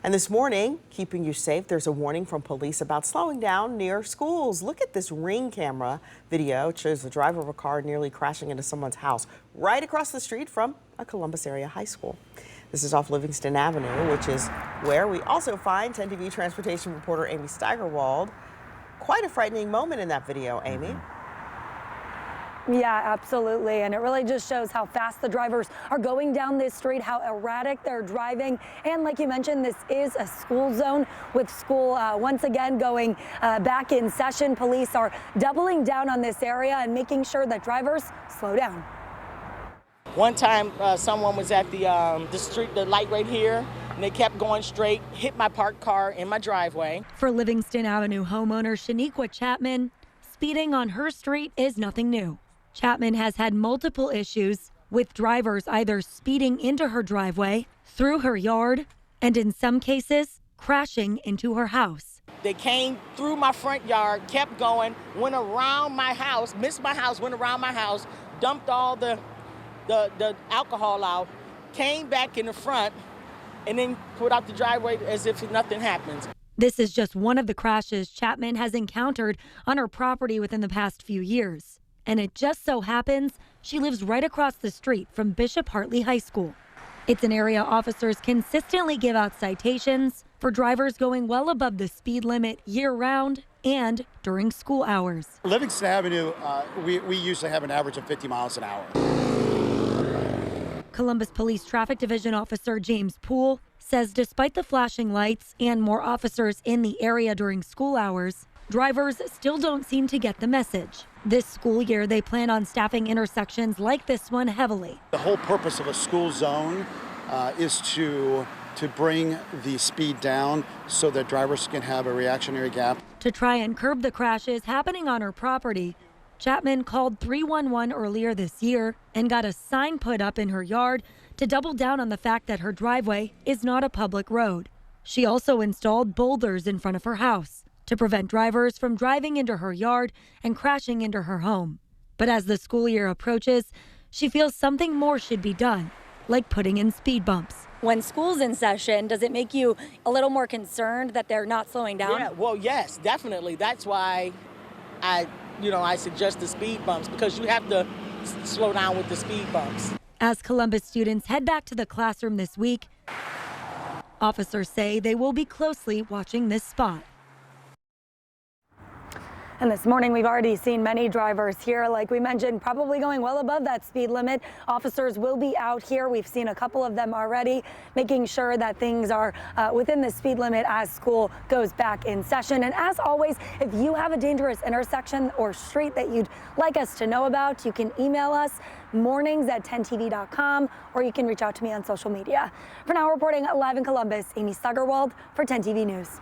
And this morning, keeping you safe, there's a warning from police about slowing down near schools. Look at this Ring camera video. It shows the driver of a car nearly crashing into someone's house right across the street from a Columbus area high school. This is off Livingston Avenue, which is where we also find 10 TV transportation reporter Amy Steigerwald. Quite a frightening moment in that video, Amy. Yeah, absolutely. And it really just shows how fast the drivers are going down this street, how erratic they're driving. And like you mentioned, this is a school zone with school once again going back in session. Police are doubling down on this area and making sure that drivers slow down. One time someone was at the street, the light right here, and they kept going straight, hit my parked car in my driveway. For Livingston Avenue homeowner Shaniqua Chapman, speeding on her street is nothing new. Chapman has had multiple issues with drivers either speeding into her driveway, through her yard, and in some cases, crashing into her house. They came through my front yard, kept going, went around my house, missed my house, went around my house, dumped all the alcohol out, came back in the front, and then put out the driveway as if nothing happens. This is just one of the crashes Chapman has encountered on her property within the past few years. And it just so happens she lives right across the street from Bishop Hartley High School. It's an area officers consistently give out citations for drivers going well above the speed limit year-round and during school hours. Livingston Avenue, we usually have an average of 50 miles an hour. Columbus Police Traffic Division Officer James Poole says despite the flashing lights and more officers in the area during school hours, drivers still don't seem to get the message. This school year, they plan on staffing intersections like this one heavily. The whole purpose of a school zone is to bring the speed down so that drivers can have a reactionary gap. To try and curb the crashes happening on her property, Chapman called 311 earlier this year and got a sign put up in her yard to double down on the fact that her driveway is not a public road. She also installed boulders in front of her house to prevent drivers from driving into her yard and crashing into her home. But as the school year approaches, she feels something more should be done, like putting in speed bumps. When school's in session, does it make you a little more concerned that they're not slowing down? Yeah, well, yes, definitely. That's why I suggest the speed bumps, because you have to slow down with the speed bumps. As Columbus students head back to the classroom this week, officers say they will be closely watching this spot. And this morning, we've already seen many drivers here, like we mentioned, probably going well above that speed limit. Officers will be out here. We've seen a couple of them already, making sure that things are within the speed limit as school goes back in session. And as always, if you have a dangerous intersection or street that you'd like us to know about, you can email us mornings@10tv.com, or you can reach out to me on social media. For now, reporting live in Columbus, Amy Steigerwald for 10 TV News.